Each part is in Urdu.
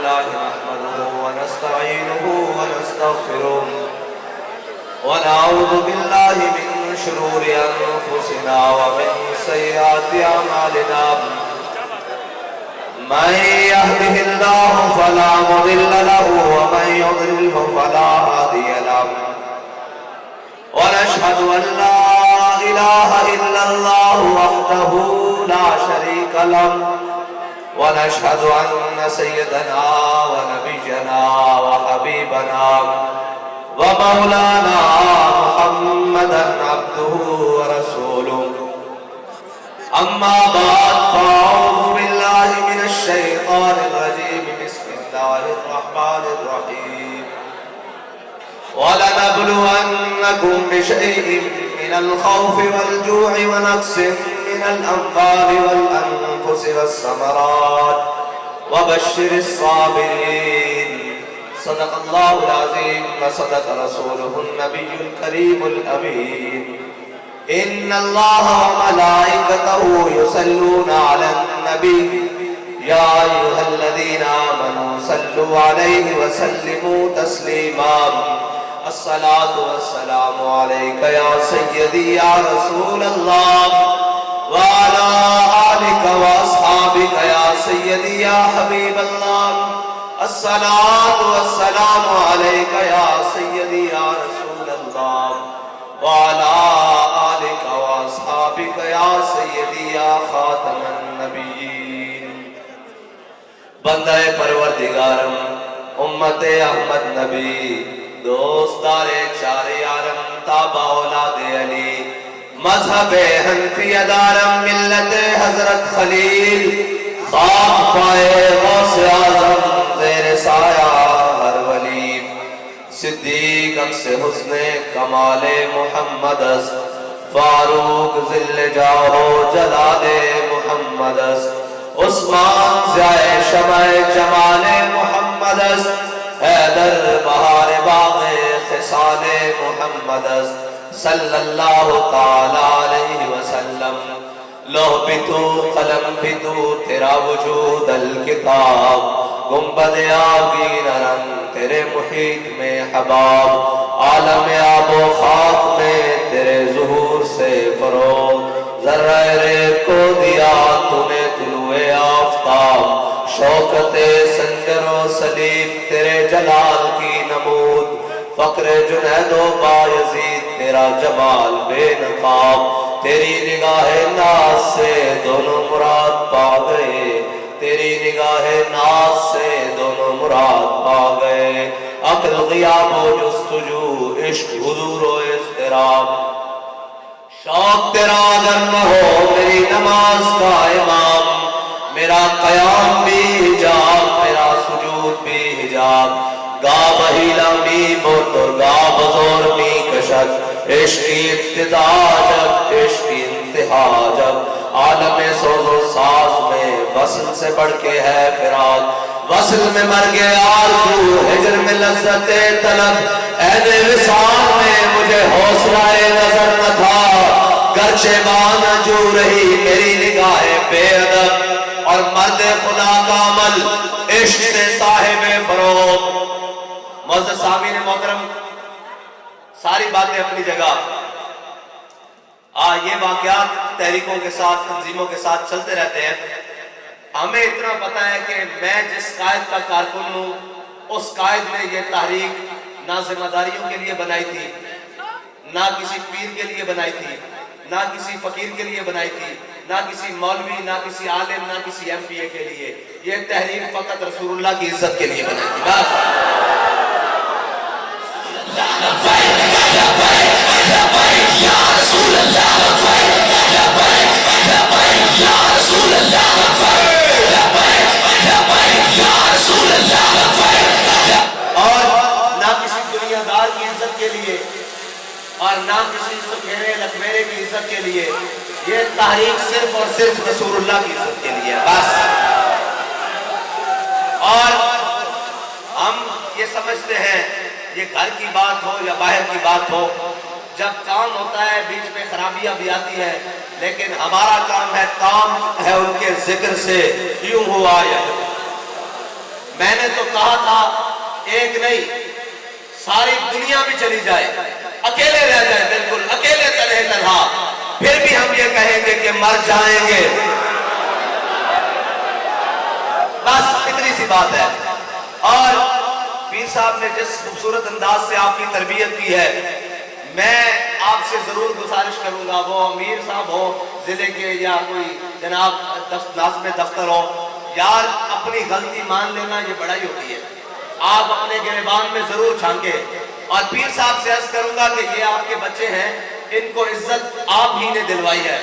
لله نحمده ونستعينه ونستغفره ونعوذ بالله من شرور أنفسنا ومن سيئات أعمالنا من يهده الله فلا مضل له ومن يضلله فلا هادي له ونشهد أن لا إله إلا الله وحده لا شريك له ونشهد أن سيدنا ونبينا وحبيبنا ومولانا محمدا عبده ورسوله أما بعد فأعوذ بالله من الشيطان الرجيم بسم الله الرحمن الرحيم ولنبلونكم بشيء من الخوف والجوع ونقص من الأموال والأنفس والثمرات وبشر الصابرين صدق الله العظيم وصدق رسوله النبي الكريم الأمين إن الله وملائكته يصلون على النبي يا أيها الذين آمنوا صلوا عليه وسلموا تسليما الصلاة والسلام عليك يا سيدي يا رسول الله وعلى آلك وأصحابك يا سيدي يا حبيب الله الصلاة والسلام عليك يا سيدي يا رسول الله وعلى آلك وأصحابك يا سيدي يا خاتم النبيين بندہ پروردگارم امت احمد نبی دوستدار چار یارم تابع اولاد علی مذہب حنفی دارم ملت حضرت خلیل خاک پائے غوث اعظم زیر سایہ ہر ولی صدیق اکس حسن کمال محمد است فاروق ذل جاہ جلال محمد است عثمان ضیاء شمع جمال محمد است حیدر بہار باغ خصال محمد است صلی اللہ تعالی علیہ وسلم لوح بھی تو قلم بھی تو تیرا وجود الکتاب گنبد آگین رنگ تیرے محیط میں حباب عالم آب و خاک میں تیرے ظہور سے فروغ ذرہ ریت کو دیا تو نے طلوع آفتاب شوکت سنجر و سلیب تیرے جلال کی نمود فقر جنید و بایزید تیرا جمال بے نقاب تیری نگاہ ناز سے دونوں مراد پا گئے تیری نگاہ ناز سے دونوں مراد پا گئے عقل غیاب و جستجو عشق حضور و اضطراب شوق تیرا اگر نہ ہو میری نماز کا امام میرا قیام بھی حجاب میرا سجود بھی حجاب گا بہیلا می موتر گا بزور می کشک عشقی ابتدا جب عشقی انتہا جب عالم سوز و ساز میں وصل سے بڑھ کے ہے فراق وصل میں مر گئے آرزو ہجر میں لذت طلب عین وصال میں مجھے حوصلہ نظر نہ تھا گرچہ بانا جو رہی میری نگاہ بے ادب اور مرد خدا کا عمل عشق سے صاحب فروغ معزز سامعین محترم ساری باتیں اپنی جگہ یہ واقعات تحریکوں کے ساتھ تنظیموں کے ساتھ چلتے رہتے ہیں ہمیں اتنا پتا ہے کہ میں جس قائد کا کارکن ہوں اس قائد نے یہ تحریک نہ ذمہ داریوں کے لیے بنائی تھی نہ کسی پیر کے لیے بنائی تھی نہ کسی فقیر کے لیے بنائی تھی نہ کسی مولوی نہ کسی عالم نہ کسی ایم پی اے کے لیے یہ تحریک فقط رسول اللہ کی عزت کے لیے بنائی تھی اور نہ کسی دنیا دار کی عزت کے لیے اور نہ کسی سکھیرے لکھمیرے کی عزت کے لیے یہ تحریک صرف اور صرف رسول اللہ کی عزت کے لیے بس اور ہم یہ سمجھتے ہیں یہ گھر کی بات ہو یا باہر کی بات ہو جب کام ہوتا ہے بیچ میں خرابیاں بھی آتی ہیں لیکن ہمارا کام ہے ان کے ذکر سے یوں ہوا یا میں نے تو کہا تھا ایک نہیں ساری دنیا بھی چلی جائے اکیلے رہ جائے بالکل اکیلے تنہے تنہا پھر بھی ہم یہ کہیں گے کہ مر جائیں گے بس اتنی سی بات ہے اور پیر صاحب نے جس خوبصورت انداز سے آپ کی تربیت کی ہے میں آپ سے ضرور گزارش کروں گا وہ امیر صاحب ہو ضلع کے یا کوئی جناب ناظم دفتر ہو یار اپنی غلطی مان لینا یہ بڑائی ہوتی ہے آپ اپنے گریبان میں ضرور جھانکے اور پیر صاحب سے عرض کروں گا کہ یہ آپ کے بچے ہیں ان کو عزت آپ ہی نے دلوائی ہے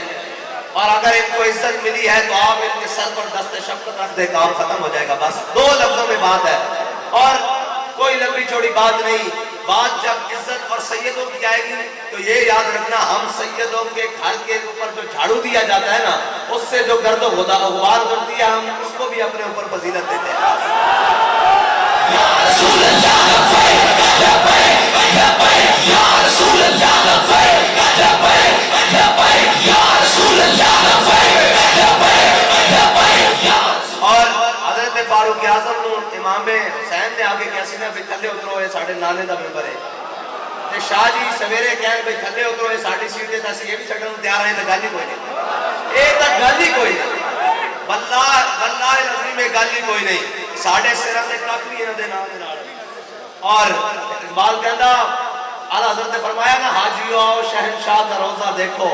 اور اگر ان کو عزت ملی ہے تو آپ ان کے سر پر دست شفقت رکھ دے کام ختم ہو جائے گا بس 2 لفظوں میں بات ہے اور کوئی لمبی چوڑی بات نہیں بات جب عزت اور سیدوں کی آئے گی تو یہ یاد رکھنا ہم سیدوں کے گھر کے اوپر جو جھاڑو دیا جاتا ہے نا اس سے جو گرد و غبار اڑتی ہے ہم اس کو بھی اپنے اوپر فضیلت دیتے ہیں یا رسول اللہ لبیک لبیک یا رسول اللہ لبیک لبیک لبیک یا رسول اللہ لبیک لبیک لبیک اور حضرت فاروق اعظم نو امام حسین نے آگے کیسے نے بھی تھلے اترو اے ساڈے نانے دا ممبر ہے تے شاہ جی سویرے کہن بھی تھلے اترو اے ساڈی سیٹ تے اسی یہ بھی چھڈن تیار ہیں تے گل ہی کوئی نہیں اے تے گل ہی کوئی نہیں واللہ العظیم میں گل ہی کوئی نہیں ساڈے سراں تے کھ بھی انہاں دے نام دے نال اور اقبال کہندا اعلی حضرت نے فرمایا نا حاجیو آؤ شہنشاہ کا روضہ دیکھو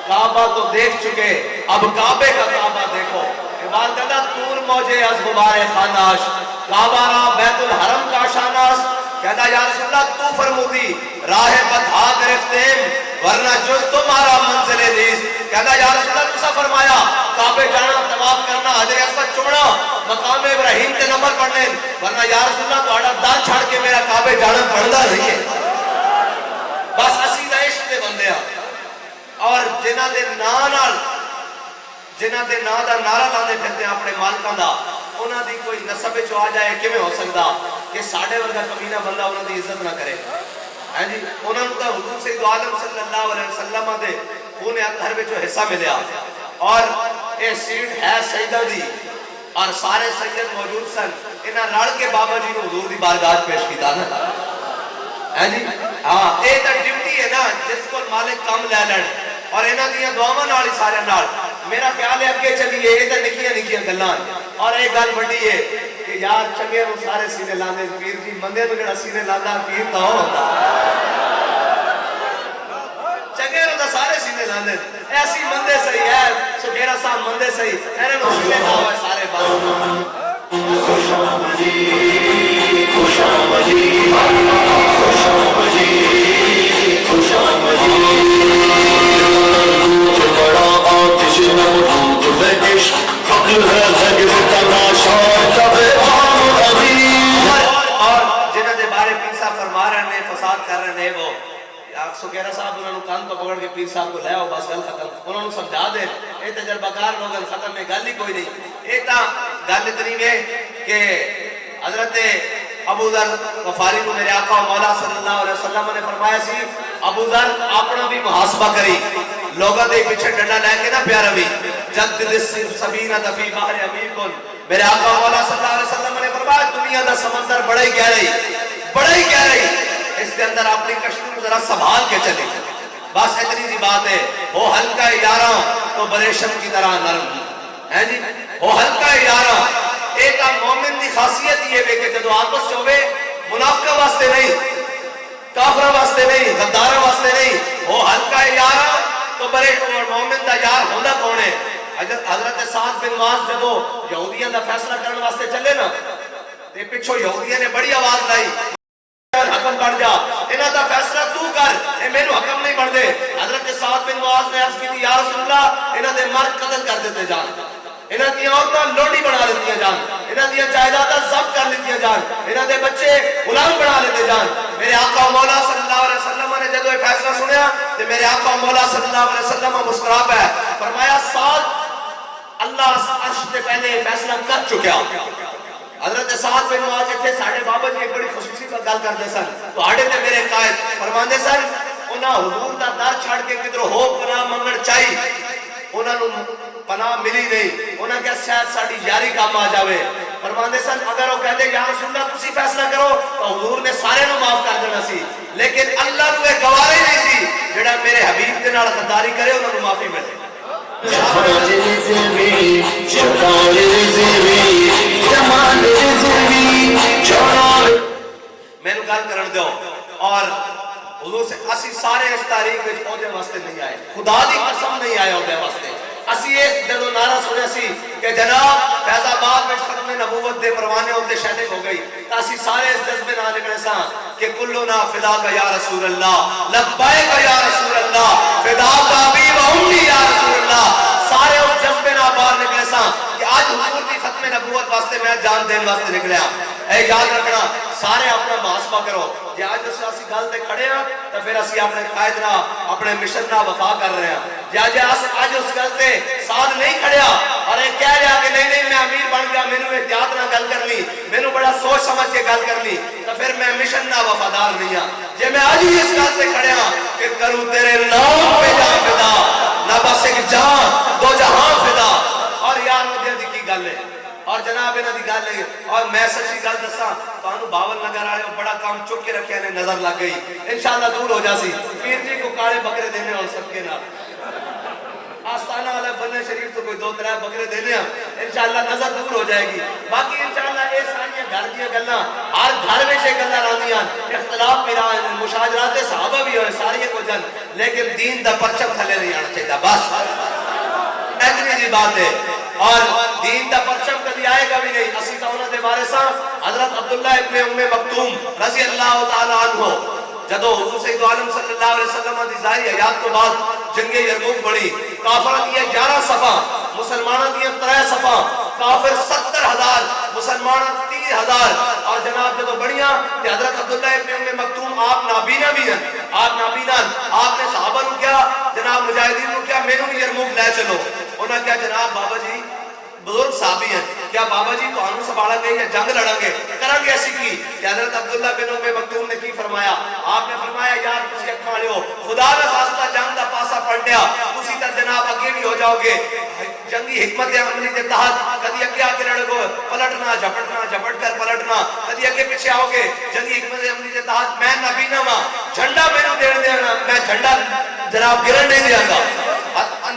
کعبہ تو دیکھ چکے اب کعبے کا کعبہ دیکھو اقبال کہتا تور موجے از غبار خاناش کعبہ را بیت الحرم کا شاناش کہتا یا رسول اللہ تو فرمودی راہ بتھا گرفتیم ورنہ جز تمہارا منزل دیس کہتا یا رسول اللہ تسا فرمایا کعبے جانا طواف کرنا حجر اسود چومنا مقام ابراہیم کے نمبر پڑھنے ورنہ یا رسول اللہ تو آڑا دار چھاڑ کے میرا کعبے جانا پڑھنا نہیں ہے بس اسی دا عشق دے بندے ہیں اور جنہ دے نا دا نعرہ لاندے پھرتے ہیں اپنے مالکاں دا انہاں دی کوئی نسب وچ آ جائے کیویں ہو سکدا کہ ساڈے ورگا کمینہ بندہ انہاں دی عزت نہ کرے ہاں جی انہاں نوں تے حضور سید عالم صلی اللہ علیہ وسلم دے خون اطہر وچ حصہ ملیا اور اے سیٹ ہے سیدہ دی اور سارے سید موجود سن انہاں رل کے بابا جی نوں حضور دی بارگاہ پیش کیتا نا ہاں جی ہاں اے تے ڈیوٹی ہے نا جس کو مالک کام لے لین اور انہاں دیاں دعاواں نال ہی سارے نال میرا خیال ہے اگے چلیے اے تے نکیاں گلاں اور ایک گل بڑی ہے کہ یار چنگے نوں سارے سینے لاندے پیر جی مندے نوں جڑا سینے لاندا پیر تو ہوندا چنگے نوں تے سارے سینے لاندے ایسی مندے صحیح ہے سکھیرا صاحب مندے صحیح انہاں نوں سینے لاؤ سارے بات خوش آمدید خوش آمدید خوش آمدید خوش آمدید بڑا آتش نمرود بکش عقل ہے لگے تماشا کبے آن ابھی اور جنہاں دے بارے پیر صاحب فرما رہے ہیں فساد کر رہے ہیں وہ سکیرہ صاحب انہوں نے کان کو پکڑ کے پیر صاحب کو لے آؤ بس گل ختم انہوں نے سمجھا دے اے تجربہ کار لوگ ختم میں گل ہی کوئی نہیں اے تا گل اتنی ہے کہ حضرت ابو ذر غفاری کو میرے آقا مولا صلی اللہ علیہ وسلم نے فرمایا سی ابو ذر اپنا بھی محاسبہ کری لوگوں دے پیچھے ڈنڈا لے کے نہ پیارا بھی جدد سفینہ فی بحر عمیق میرے آقا مولا صلی اللہ علیہ وسلم نے فرمایا دنیا دا سمندر بڑا ہی گہرائی اس کے اندر اپنی کشتی کو ذرا سنبھال کے چلے بس اتنی سی بات ہے وہ ہلکا یاراں تو بریشم کی طرح نرم ہے جی وہ ہلکا یاراں ایک مومن دی خاصیت یہ ہے کہ جدو آپس چوبے منافقہ واسطے نہیں کافرہ واسطے نہیں غدارہ واسطے نہیں وہ ہلکا یاراں تو بریشم اور مومن دا یار ہوندہ کون ہے حضرت سعد بن معاذ جدو یہودیاں دا فیصلہ کرنے واسطے چلے نا تے پچھو یہودیاں نے بڑی آواز لائی حکم بڑھ جا انہاں دا فیصلہ تو کر اے مینوں حکم نہیں بڑھ دے حضرت سعد بن معاذ نے عرض کی تھی یا رسول اللہ انہاں دے مرد قتل کر دیتے جان انہاں دی عورتاں لوڈی بنا لیتی جان انہاں دی جائیداداں ضبط کر لیتی جان انہاں دے بچے غلام بنا لیتے جان میرے آقا مولا صلی اللہ علیہ وسلم نے جدو یہ فیصلہ سنیا تے میرے آقا مولا صلی اللہ علیہ وسلم مسکرا پے فرمایا سعد اللہ عرش سے پہلے فیصلہ کر چکیا حضرت سعد بن معاذ تھے ساڑھے بابا جی ایک بڑی خصوصی پر گل کرتے سن تو آڑے تے میرے قائد فرماندے سن انہاں حضور دا در چھڑ کے کدھر ہو پناہ منگن چاہی انہاں نو پناہ ملی نہیں انہاں کیا شاید ساڑی یاری کام آ جاوے فرماندے سن اگر وہ کہتے یا رسول اللہ تسی فیصلہ کرو تو حضور نے سارے نو معاف کر دینا سی، لیکن اللہ نو یہ گوارا ہی نہیں سی جڑا میرے حبیب دے نال غداری کرے انہاں نو معافی ملے۔ میں نو گل کرن دیو، اور حضور سے اسی سارے اس تاریخ وچ اودے واسطے نہیں آئے، خدا دی قسم نہیں آئے اودے واسطے۔ اسی اس جدو نعرہ سنیا سی کہ جناب فیض آباد میں ختم نبوت دے پروانے ہوتے شہدے ہو گئی، تو اسی سارے اس جذبے نہ نکلے ساں کہ کلنا فداک یا رسول اللہ، لبیک یا رسول اللہ، فداک ابی و امی یا رسول اللہ، سارے اس جذبے نہ باہر نکلے ساں کہ آج حضور کی ختم نبوت واسطے میں جان دین واسطے نکلیا۔ اے یاد رکھنا سارے اپنا محاسبہ کرو، جی آج جس اسی گل تے کھڑے ہیں تو پھر اسی اپنے قائد نہ اپنے مشن نہ وفا کر رہے ہیں، جی آج اس گل تے ساتھ نہیں کھڑیا اور یہ کہہ رہا کہ نہیں نہیں میں امیر بن گیا، میں نے احتیاط نہ گل کرنی، میں نے بڑا سوچ سمجھ کے گل کرنی، تو پھر میں مشن نہ وفادار نہیں ہوں۔ جی میں آج ہی اس گل تے کھڑے ہاں کہ کروں تیرے نام پہ جان فدا، نہ بس ایک جہاں دو جہاں فدا، اور یار مجھے دی کی گل ہے اور جناب انہاں دی گل ہے، اور میں سچی گل دساں تانوں باول نگر والے بڑا کام چک کے رکھیا نے نظر لگ گئی، انشاءاللہ دور ہو جاسی، پیر جی کو کالے بکرے دینے اور سب کے نال آستانہ والا بننے شریف تو کوئی 2-3 بکرے دینے ہیں، انشاءاللہ نظر دور ہو جائے گی۔ باقی انشاءاللہ اے سانیاں گھر دیا گلنا ہر گھر میں سے گلنا راندیاں، اختلاف میرا مشاجرات صحابہ بھی ہوئے ساری کو جن، لیکن دین دا پرچم تھلے نہیں آنا چاہیے، بس اتنی جی بات ہے، اور دین دا پرچم کبھی آئے گا بھی نہیں۔ اسی کا انہوں نے بارے ساں حضرت عبداللہ ابن ام مکتوم رضی اللہ تعالیٰ عنہ جدو حضور سید عالم صلی اللہ علیہ وسلم دی ظاہری حیات کو بعد جنگ یرموک بڑی، کافرہ دیا 11 صفحہ، مسلمانہ دیا 3 صفحہ، کافر 70,000، مسلمانہ 30,000، اور جناب جدو بڑیاں کہ حضرت عبداللہ ابن ام مکتوم آپ نابینا بھی ہیں، آپ نابینا، آپ نے صحابہ نو کیا جناب مجاہدین نو کیا میں نو یرموک لے چلو، انہاں کیا جناب بابا جی بزرگ صحابی ہیں، کیا بابا جی تو آنو سنبھالا گے یا جنگ لڑا گے کریں گے ایسی کی کہ حضرت عبداللہ بن ام مکتوم نے کی فرمایا، آپ نے فرمایا یار تسی اکھاں لے ہو خدا نے واسطہ جنگ دا پاسا پلٹیا، تسی تا جناب اگے بھی ہو جاؤ گے، جنگی حکمت عملی کے تحت کدی اگے آ کے لڑو گے پلٹنا جھپٹنا جھپٹ کر پلٹنا، کدی اگے پیچھے آؤ گے، جنگی حکمت عملی کے تحت میں نبینا ہاں جھنڈا میں نو دین دینا، میں جھنڈا جناب گرن نہیں دیاں گا،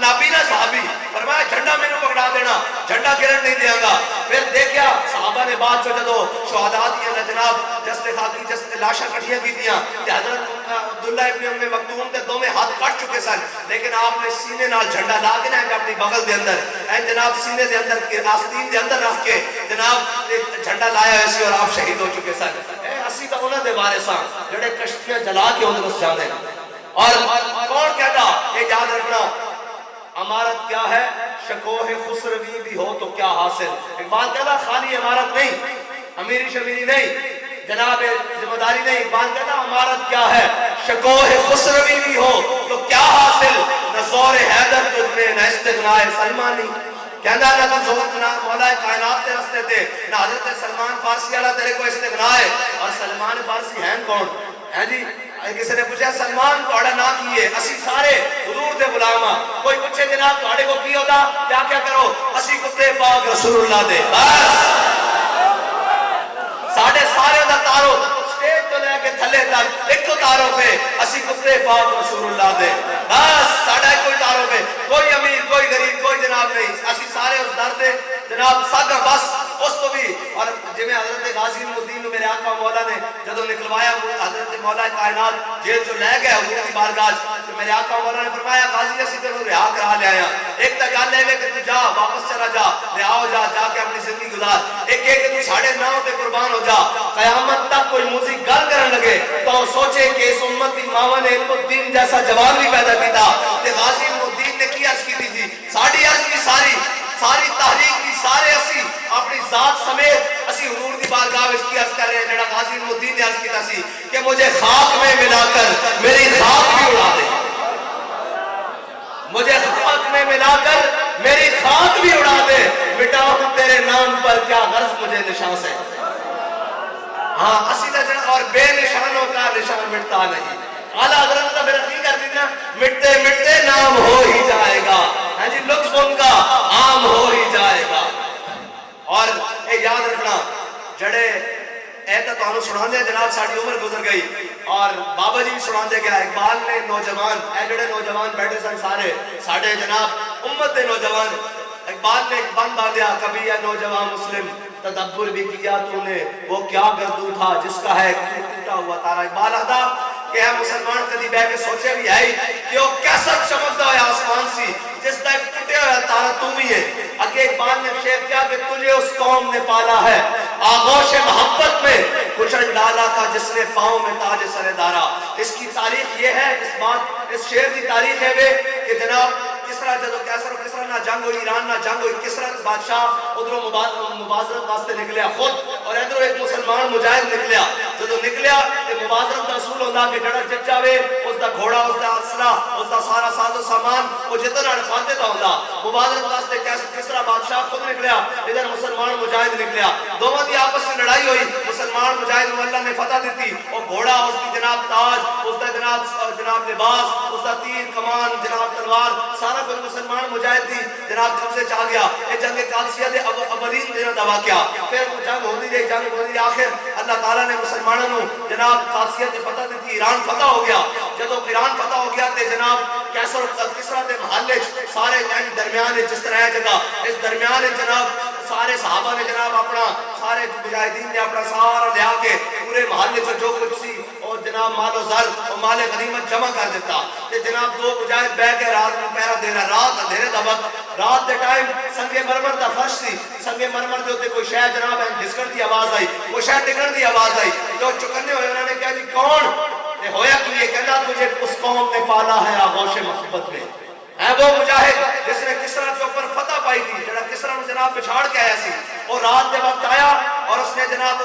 نابینا صحابی فرمایا جھنڈا میں نو پکڑا دینا، جھنڈا گرن نہیں دیاں گا۔ پھر دیکھیا صحابہ نے بعد چو جدو شہداء دیا نا جناب جسد خاکی جسد لاشا کٹھیاں کی دیا کہ حضرت عبداللہ ابن ام مکتوم تے دو میں ہاتھ کٹ چکے سن، لیکن آپ نے سینے نال جھنڈا لا کے نا اپنی بغل دے اندر این جناب سینے دے اندر آستین دے اندر رکھ کے جناب جھنڈا لایا ایسی اور آپ شہید ہو چکے سن۔ اسی کا انہوں نے وارثاں جڑے کشتیاں جلا کے انہوں نے جانے، اور کون کہتا یہ یاد رکھنا امارت کیا ہے شکوہ خسروی بھی ہو تو کیا حاصل، اقبال کہتا خالی امارت نہیں، امیری شمیری نہیں، جناب ذمہ داری نہیں، اقبال کہتا امارت کیا ہے شکوہ خسروی بھی ہو تو کیا حاصل، نہ زور حیدر تجھ میں نہ استغناء سلمانی، کہنا نہ زور نہ مولا کائنات کے رستے تھے، نہ حضرت سلمان فارسی والا تیرے کو استغناء ہے، اور سلمان فارسی ہیں کون ہے جی؟ کسی نے پوچھا سلمان توڑا نہ کیے، اسی سارے حضور دے غلامہ، کوئی پوچھے جناب توڑے کو کی ہوتا کیا کیا کرو، اسی کتے پاک رسول اللہ دے، بس ساڑھے سارے دا تارو سٹیج تو لے کے تھلے تک ایک تو تارو پہ اسی کتے پاک رسول اللہ دے، بس ساڑھے کوئی تارو پہ کوئی امیر کوئی غریب کوئی جناب نہیں، اسی سارے اس در دے جناب ساگا بس اس تو بھی۔ اور جی میں حضرت غازی الدین میرے آقا مولا نے جدو نکلوایا حضرت مولا کائنات جیل جو لے گئے حضور کی بارگاہ تو میرے آقا مولا نے فرمایا غازی اسی طرح رہا کرا لے آیا، ایک تا گل ہے کہ تو جا واپس چلا جا رہا ہو جا جا کے اپنی زندگی گزار، ایک ہے کہ تو ساڑھے ناؤ تے قربان ہو جا، قیامت تک کوئی موزی گل کرن لگے تو سوچے کہ اس امت کی ماں نے علم الدین جیسا جوان بھی پیدا کیتا، تے غازی الدین نے کی عرض کی تھی ساڑھی عرض کی ساری تحریک کی سارے اسی اپنی ذات سمیت اسی حضور دی بارگاہ وچ کی عرض کر رہے ہیں جڑا غازی الدین نے عرض کیتا سی کہ مجھے خاک میں ملا کر میری خاک بھی اڑا دے، مجھے خاک میں ملا کر میری خاک بھی اڑا دے، مٹاؤں تیرے نام پر کیا غرض مجھے نشان سے، ہاں اسی طرح اور بے نشانوں کا نشان مٹتا نہیں، اعلیٰ حضرت کا میرا نہیں کر دینا مٹتے مٹتے نام ہو ہی جائے گا، ہاں جی لطف ان کا عام ہو ہی جائے گا۔ اور اے یاد رکھنا تو تانوں سنا دیا جناب ساری عمر گزر گئی اور بابا جی سنا دے گیا اقبال نے نوجوان اے جڑے نوجوان بیٹھے سن سارے ساڑھے جناب امت دے نوجوان اقبال نے ایک بند باندھیا کبھی اے نوجوان مسلم تدبر بھی کیا تو نے وہ کیا گردو تھا جس کا ہے ٹوٹا ہوا تارا اقبال آتا کہ ہے مسلمان کدی بہ کے سوچے بھی ہے کہ وہ کیسا چمکتا ہوا آسمان سی جس کا ایک ٹوٹے ہوا تارا تم ہی ہے اگے اقبال نے شعر کیا کہ تجھے اس قوم نے پالا ہے آغوش محبت میں کچل ڈالا تھا جس نے پاؤں میں تاج سر دارا اس کی تاریخ یہ ہے اس شعر کی تاریخ ہے کہ جناب کسرا جدو کیسر و کسرا نہ جنگ ہوئی ایران نہ جنگ ہوئی کسرا بادشاہ ادھروں مبازرت واسطے نکلیا خود اور ادھروں ایک مسلمان مجاہد نکلیا جدو نکلیا کہ مبازرت کا اصول ہوتا کہ جڑا جت جاوے اس دا گھوڑا اس دا اسلحہ اس دا سارا ساز و سامان وہ جتنا فاتح دا ہوتا مبازرت واسطے کسرا بادشاہ خود نکلیا ادھر مسلمان مجاہد نکلیا دونوں کی آپس میں لڑائی ہوئی مسلمان مجاہد کو اللہ نے فتح دیتی اور گھوڑا اس کی جناب تاج اس دا جناب لباس اس دا تیر کمان جناب تلوار سارا کوئی مسلمان مجاہد دی جناب قبضے چاہ گیا یہ جنگ قادسیہ دے اولین دنوں دا واقعہ پھر جنگ ہوتی رہی آخر اللہ تعالیٰ نے مسلمانوں نے جناب قادسیہ دے فتح دیتی ایران فتح ہو گیا جب ایران فتح ہو گیا تے جناب کیسر کسرا دے محلے سارے درمیان جس طرح ہے جگہ اس درمیان جناب سارے صحابہ نے جناب اپنا سارے مجاہدین نے اپنا سارا لیا کے پورے محلے سے جو کچھ سی اور جناب مال و زر اور مال غنیمت جمع کر دیتا تے جناب دو مجاہد بیٹھ کے رات میں پہرا دے رہا رات اندھیرے دا وقت رات دے ٹائم سنگ مرمر دا فرش سی سنگ مرمر دے ہوتے کوئی شے جناب جھسکن دی آواز آئی کوئی شے ٹکن دی آواز آئی جو چکنے ہوئے انہوں نے کہا جی کون یہ ہویا کہ یہ کہنا تجھے اس قوم نے پالا ہے آغوش محبت میں ہے وہ مجاہد جس نے کسرا کے اوپر فتح پائی تھی جڑا کسرا نے جناب پچھاڑ کے آیا سی اور رات دے وقت آیا اور اس نے جناب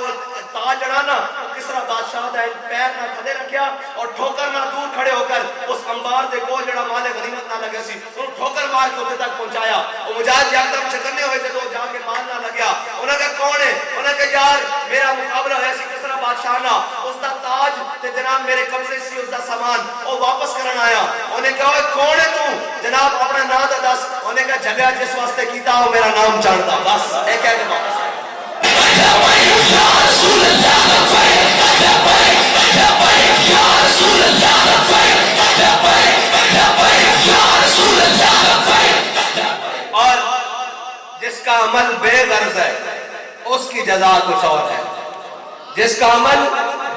تاج جڑانا کسرا بادشاہ دا پیر نہ تھلے رکھیا اور ٹھوکر نہ دور کھڑے ہو کر اس انبار دے کو جڑا مال غنیمت نہ لگے سی ان ٹھوکر مار کے اوتے تک پہنچایا وہ مجاہد یک دم چکنے ہوئے جدو جا کے مال نہ لگیا انہاں کہ کون ہے انہاں کہ یار میرا مقابلہ ہوا سی کسرا بادشاہ نہ اس دا تاج تے جناب میرے قبضے سی اس دا سامان او واپس کرن آیا انہیں کہا کون ہے تو جناب اپنا نام دا دس انہیں کہا جگہ جس واسطے کیتا ہو میرا نام جانتا بس ایک ہے کہ واپس آیا اور جس کا عمل بے غرض ہے اس کی جزا کچھ اور ہے جس کا عمل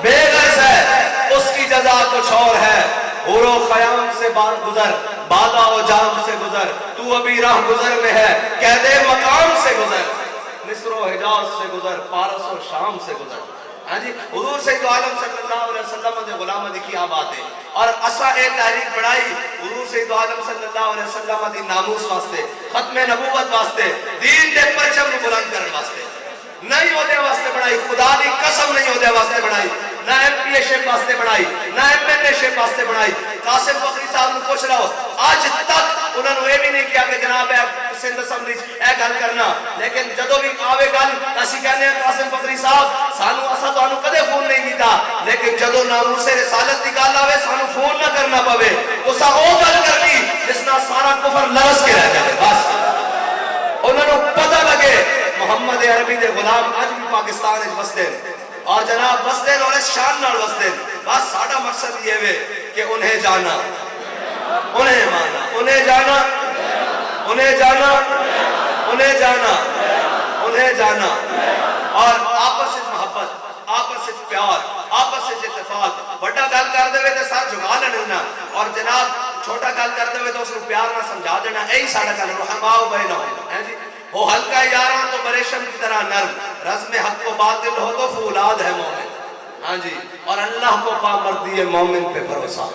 بے غرض ہے اس کی جزا کچھ اور ہے اور و خیام سے گزر بادا و جام سے گزر تو ابھی راہ گزر میں ہے قید مقام سے گزر مصر و حجاز سے گزر فارس و شام سے گزر ہاں جی حضور سید عالم صلی اللہ علیہ وسلم دے غلام دی کیا بات ہے اور اسا ایک تحریک بڑھائی حضور سید عالم صلی اللہ علیہ وسلم دی ناموس واسطے ختم نبوت واسطے دین دے پرچم بلند کرنے واسطے نہیں ہوتے واسطے بڑھائی خدا دی قسم نہیں ہوتے واسطے بڑھائی نہ ایم پی اے شپ واسطے بڑھائی نہ ایم این اے شپ واسطے بڑھائی قاسم فخری صاحب نے پوچھ رہا ہو آج تک انہوں نے یہ بھی نہیں کیا کہ جناب سندھ اسمبلی اے گل کرنا لیکن جدو بھی آوے گل اسی کہنے ہیں قاسم فخری صاحب سانو اسا تانوں کدے فون نہیں کیتا لیکن جدو ناموس رسالت دی گل آوے سانو فون نہ کرنا پوے اسا او گل کرنی جس نال سارا کفر لرز کے رہ جائے بس انہوں نے پتہ لگے محمد عربی دے غلام آج بھی پاکستان وچ وسدے اور جناب وسدے اور اس شان نال وسدے بس ساڈا مقصد یہ ہے کہ انہیں جانا انہیں مانا انہیں جانا انہیں جانا انہیں جانا انہیں جانا اور آپس محبت آپس پیار آپس اتفاق بڑا گل کر دے تے سر جھکا لینا اور جناب چھوٹا گل کر دے تو اس کو پیار نہ سمجھا دینا یہی ساڈا گل رحماؤ بینہم ہے جی وہ ہلکا یاراں تو بریشم کی طرح نرم رزم حق و باطل ہو تو فولاد ہے مومن ہاں جی اور اللہ کو پامردی ہے مومن پہ بھروسہ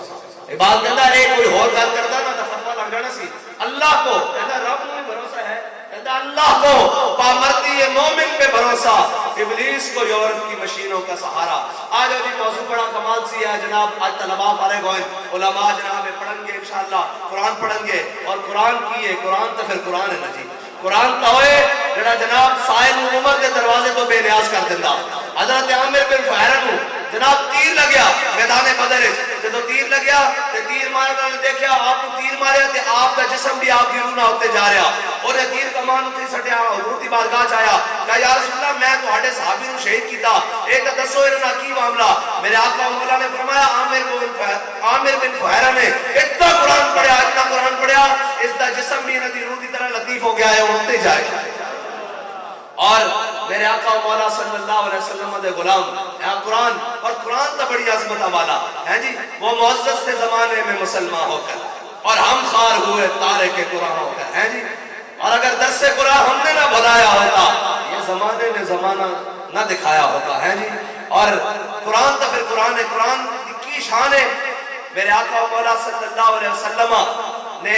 بات کہتا ہے کوئی اور گل کرتا نا تو فتوا لگ جانا سی اللہ کو کہتا رب میں بھروسہ ہے کہتا اللہ کو پامردی ہے مومن پہ بھروسہ ابلیس کو یورپ کی مشینوں کا سہارا آج جی موضوع بڑا کمال سی ہے جناب آج طلباء فارغ ہوئے علماء جناب پڑھیں گے انشاءاللہ قرآن پڑھیں گے اور قرآن کی ہے قرآن تو پھر قرآن ہے نا جی قرآن تو ہوئے جڑا جناب سائل عمر کے دروازے تو بے نیاز کر دینا حضرت عامر بن فہرہ نو جناب تیر لگیا میدان بدر جب تیر لگیا تے تیر مارنا نے دیکھا آپ کو تیر ماریا تے آپ کا جسم بھی آپ کی روح نہ ہوتے جا رہا اور یہ تیر کمان اتنی سٹیا حضور دی بارگاہ چ آیا کہ یا رسول اللہ میں تہاڈے صحابی نوں شہید کیتا ایک دسو انہاں کی معاملہ میرے آقا مولا نے فرمایا عامر بن فہیرہ نے اتنا قرآن پڑھیا اس دا جسم بھی انہاں دی روح دی طرح لطیف ہو گیا ہے اڑتے جائے اور میرے آقا مولا صلی اللہ علیہ وسلم دے غلام قرآن اور قرآن تا بڑی عظمت والا ہے جی وہ معزز تھے زمانے میں مسلمان ہو کر اور ہم خار ہوئے تارک قرآن ہو کر ہے جی اور اگر درس قرآن ہم نے نہ بلایا ہوتا یہ زمانے نے زمانہ نہ دکھایا ہوتا ہے جی اور قرآن تا پھر قرآن کی شان ہے میرے آقا مولا صلی اللہ علیہ وسلم نے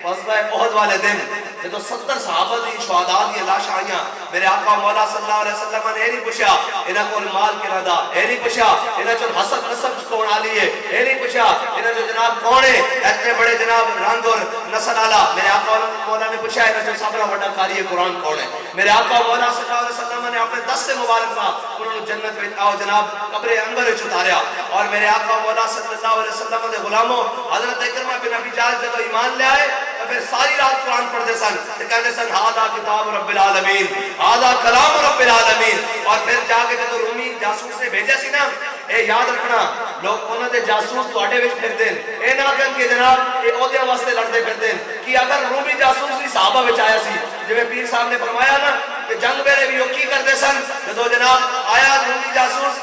غزوہ احد والے دن جدو 70 صحابہ دی شہداء دی لاش آئیاں میرے آقا مولا صلی اللہ علیہ وسلم نے نہیں پوچھا انہاں کو مال کنا دا نہیں پوچھا انہاں چوں حسب نسب کون آلی ہے نہیں پوچھا انہاں جو جناب کون ہے اتنے بڑے جناب رنگ اور نسل والا میرے آقا مولا نے پوچھا انہاں چوں سب بڑا قاری قرآن کون ہے میرے آقا مولا صلی اللہ علیہ وسلم نے اپنے دست سے مبارک کا انہوں نے جنت میں آؤ جناب قبر انور وچ اتاریا اور میرے آقا مولا صلی اللہ علیہ وسلم دے غلاموں حضرت اکرمہ بن ابی جہل جب ایمان لے آئے تو پھر ساری رات قرآن پڑھتے سن تو کہتے سن ہذا کتاب رب العالمین ہذا کلام رب العالمین اور پھر جا کے جب رومی جاسوس نے بھیجا سی نا اے یاد رکھنا لوگ انہوں نے جاسوس تواڈے وچ پھردے اے نہ کہن کہ جناب اے عہدے واسطے لڑتے پھردے کہ اگر رومی جاسوس بھی صحابہ وچ آیا سی جویں پیر صاحب نے فرمایا نا کہ جنگ ویلے بھی کی کرتے سن جدو جناب آیا رومی جاسوس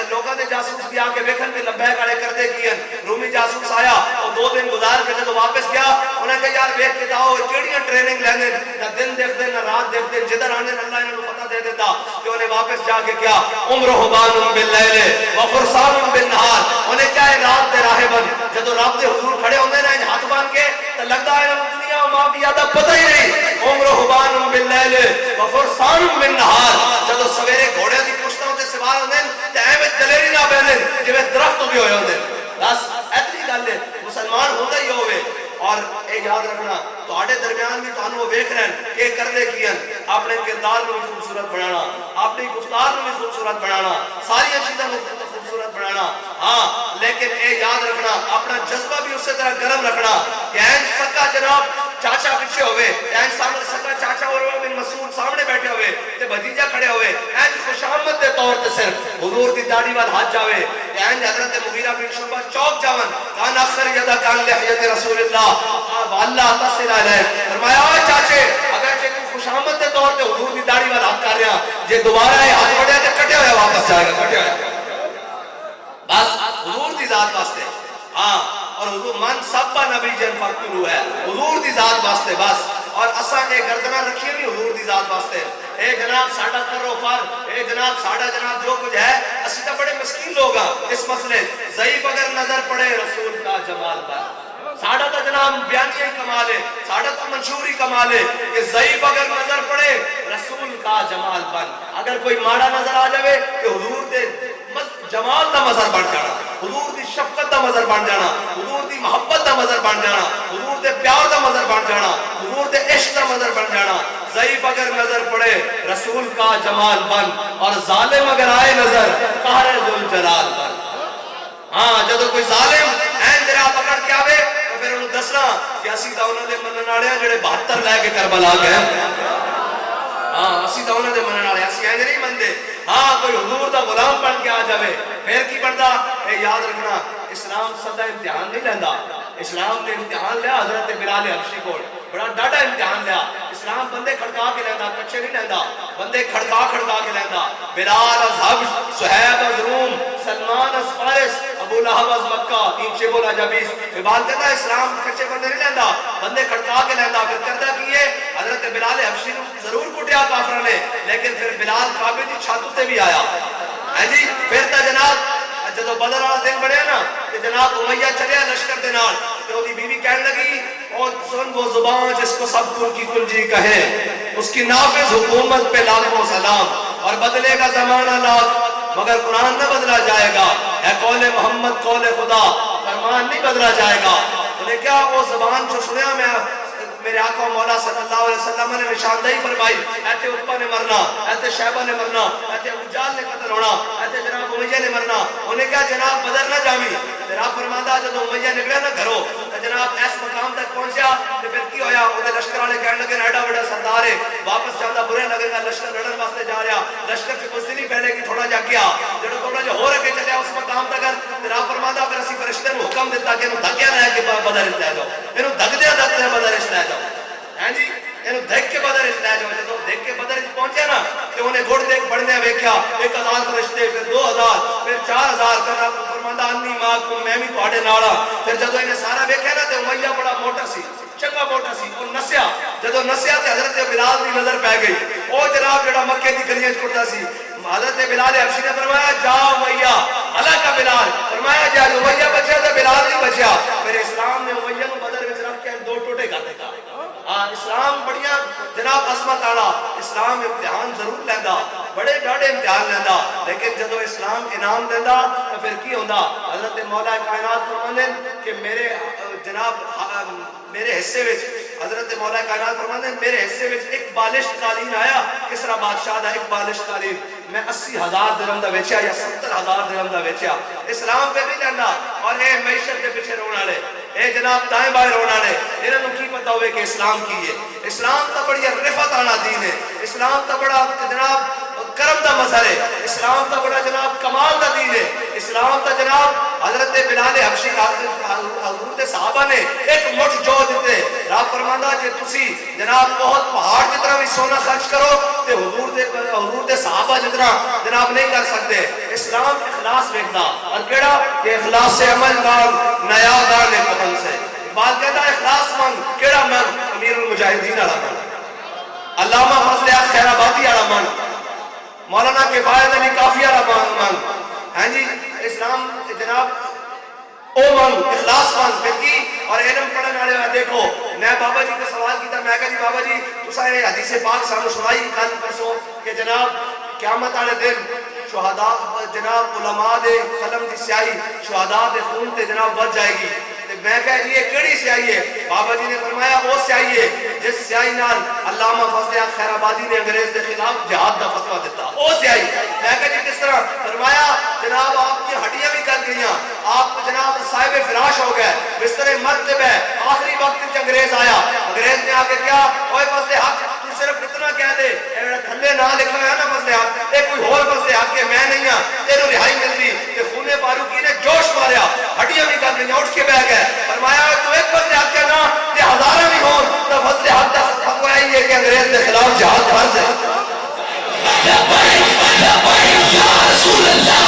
لوگوں نے جاسوس بھی آ کے ویکھن کے لبیک والے کرتے کیے رومی جاسوس آیا اور 2 دن گزار کے جدو واپس گیا انہوں نے کہا یار ویکھ کے جاؤ کیڑیاں ٹریننگ لیندے نہ دن دیکھتے نہ رات دیکھتے جدھر آنے اللہ انہوں نے پتہ دے دیتا کہ انہیں واپس جا کے کیا عمرہبان باللیل وفرسان بالنہار انہیں کیا ہے رات دے راہ بن جدو رب دے حضور کھڑے ہوندے نا ہاتھ باندھ کے تو لگتا ہے دنیا و مافیا دا پتہ ہی نہیں عمرہبان باللیل وفرسان بالنہار جدو سویرے گھوڑے دی پشتوں تے سوار ہوندے تے ایویں دلیری نہ بیندے جویں درخت بھی ہوئے ہوندے بس اتنی گل ہے مسلمان ہوندا ہی ہوے اور اے یاد رکھنا تواڈے درمیان بھی تانوں وہ ویکھ رہن کہ کردے کی ہیں اپنے کردار کو خوبصورت بنانا اپنی گفتار کو خوبصورت بنانا ساری چیزاں کو خوبصورت بنانا ہاں لیکن اے یاد رکھنا اپنا جذبہ بھی اسی طرح گرم رکھنا کہ این سکا جناب چاچا پیچھے ہوئے این سامنے سکا چاچا اور بن مسعود سامنے بیٹھے ہوئے تے بھتیجا کھڑے ہوئے این خوشامد دے طور تے صرف حضور دی داڑھی وال ہاتھ جاوے این حضرت مغیرہ بن شعبہ چوک جاون کان اخر یدا کان لحیت رسول اللہ اللہ تصل علیہ فرمایا اوے چاچے اگر کہ تو خوشامد دے طور تے حضور دی داڑھی وال ہاتھ کر رہا جے دوبارہ یہ ہاتھ بڑھیا تے کٹے ہوئے واپس جائے گا کٹے ہوئے بس حضور دی ذات واسطے ہاں اور حضور من سبا نبی جن فقرو ہے حضور دی ذات واسطے بس اور اساں نے گردنہ رکھی ہوئی حضور دی ذات واسطے اے جناب ساڈا کرو فر اے جناب ساڈا جناب جو کچھ ہے اسی تو بڑے مسکین لوگ ہیں اس مسئلے ضعیف اگر نظر پڑے رسول کا جمال پر ساڈا تو جناب بیانیہ کمال ہے ساڈا تو منشوری کمال ہے کہ ضعیف اگر نظر پڑے رسول کا جمال بن اگر کوئی ماڑا نظر آ جاوے کہ حضور دے جمال دا مظہر بن جانا حضور دی شفقت دا مظہر بن جانا حضور دی محبت دا مظہر بن جانا حضور دے پیار دا مظہر بن جانا حضور دے عشق دا مظہر بن جانا ضعیف اگر نظر پڑے رسول کا جمال بن اور ظالم اگر آئے نظر قہر ذوالجلال بن ہاں جدو کوئی ظالم این جرا پکڑ کے آوے تو پھر انہوں دسنا کہ اسی تا انہوں دے منن والے جڑے 72 لے کے کربلا گئے ہاں اسی تا انہوں دے منن والے اسی این نہیں مندے ہاں کوئی حضور دا غلام بن کے آ جاوے پھر کی بندا اے یاد رکھنا اسلام سدا امتحان نہیں لیندا اسلام نے امتحان لیا حضرت بلال حبشی کو بڑا ڈاڈا امتحان لیا اسلام بندے کھڑکا کے لیندا کچے نہیں لیندا بندے کھڑکا کے لیندا بلال از حبش صہیب از روم سلمان از فارس ابو لہب از مکہ تین شبول اجابیس اقبال کہتا ہے اسلام کچے بندے نہیں لیندا بندے کھڑکا کے لیندا پھر کرتا کیے حضرت بلال حبشی نے ضرور کٹیا کافروں نے لیکن پھر بلال کعبے دی چھت تے بھی آیا ہے جی پھر تا جناب جدو بدر والا دن بڑھیا نا کہ جناب امیہ چلیا لشکر دے نال تے اودی بیوی کہنے لگی اور سن وہ زبان جس کو سب کل کی کنجی کہیں اس کی نافذ حکومت پہ لاکھوں سلام اور بدلے گا زمانہ لاکھ مگر قرآن نہ بدلا جائے گا اے قول محمد قول خدا فرمان نہیں بدلا جائے گا انہیں کیا وہ زبان جو سنیا میں میرے آقا مولا صلی اللہ علیہ وسلم نے نشاندہی فرمائی ایتے عتبہ نے مرنا ایتے شیبہ نے مرنا ایتے ابو جہل نے قتل ہونا ایتے جناب امیہ نے مرنا انہیں کہا جناب بدر نہ جاوی جناب فرماتا جب امیہ نکلے نہ گھرو تو جناب ایس مقام تک پہنچا تو پھر کی ہویا وہ لشکر والے کہنے لگے ایڈا بڑا سردار ہے واپس جانا برے لگے گا لشکر لڑن واسطے جا رہا لشکر کی بزدلی پھیلے ایک بڑھنے ویکھیا 1000 فرشتے پھر 2000 پھر 4000 کرنا فرماندا انی ماکم میں بھی تواڈے نال ہاں پھر جدوں انہیں سارا ویکھیا نا تے امیہ بڑا موٹا سی چنگا موٹا سی وہ نسیا جدوں نسیا تے حضرت بلال دی نظر پہ گئی او جناب جڑا مکے دی گلیاں وچ ٹردا سی حضرت بلال حبشی نے فرمایا جا امیہ اللہ کا بلال فرمایا جا امیہ بچیا تے بلال نہیں بچیا پھر اسلام نے امیہ کو بدر وچ رکھ کے دو ٹوٹے کر دیتا اسلام بڑیاں جناب عظمت والا اسلام امتحان ضرور لیندا بڑے ڈاڑے امتحان لیندا لیکن جدو اسلام انعام دیندا تو پھر کی ہوندا حضرت مولا کائنات فرماندے کہ میرے جناب میرے حصے وچ حضرت مولا کائنات فرماندے میرے حصے وچ ایک بالش قالین آیا کسرا بادشاہ دا ایک بالش قالین میں 80,000 درہم دا بیچیا یا 70,000 درہم دا بیچیا اسلام پہ نہیں لیندا اور اے معیشت دے پیچھے رون والے اے جناب دائیں بائیں رون والے انہاں نوں کی پتہ ہوئے کہ اسلام کی ہے اسلام تا بڑی رفعت والا دین ہے اسلام تا بڑا جناب کرم دا مظہر ہے اسلام تا بڑا جناب کمال دا دین ہے اسلام تا جناب حضرت بلال حبشی حضور دے صحابہ نے ایک مٹھ جو دیتے رب فرماندا جے تسی جناب بہت پہاڑ جتنا بھی سونا خرچ کرو تے حضور دے صحابہ جتنا جناب نہیں کر سکتے اسلام اخلاص ویکھدا اور کیڑا کہ اخلاص سے عمل مانگ نیا دان کفن سے بات کہتا ہے اخلاص مانگ کیڑا مانگ امیر المجاہدین والا مانگ علامہ فضل حق خیر آبادی والا مانگ مولانا کفایت علی کافی والا مانگ ہاں جی اسلام جناب او مانگ اخلاص مانگ پھر کی اور علم پڑھنے والے دیکھو میں بابا جی کو سوال کیتا میں کہا جی بابا جی تساں یہ حدیث پاک سانو سنائی کل پرسوں کہ جناب قیامت والے دن شہداء جناب علماء دے قلم دی سیاہی شہداء دے خون تے جناب بچ جائے گی میں کہا جی یہ کیڑی سیاہی ہے بابا جی نے فرمایا وہ سیاہی ہے جس سیاہی نال علامہ فضل حق خیر آبادی نے انگریز دے خلاف جہاد دا فتویٰ دیتا وہ سیاہی میں کہا جی کس طرح فرمایا جناب آپ کی ہڈیاں بھی کر گئیاں آپ جناب صاحب فراش ہو گئے بستر مرتب ہے آخری وقت انگریز آیا انگریز نے آ کے کیا اوے فضل حق تو صرف اتنا کہہ دے تھلے نہ لکھا ہے نا فضل حق ایک کوئی اور فضل حق کہ میں نہیں ہاں تیرے رہائی ملتی کہ خون فاروقی نے جوش ماریا ہڈیاں بھی کر گئیاں اٹھ کے بیٹھ گئے فرمایا تو ایک فضل حق کہنا کہ ہزارہ بھی ہوں تو فضل حق کا فتویٰ یہ ہے کہ انگریز کے خلاف جہاد فرض ہے یا رسول اللہ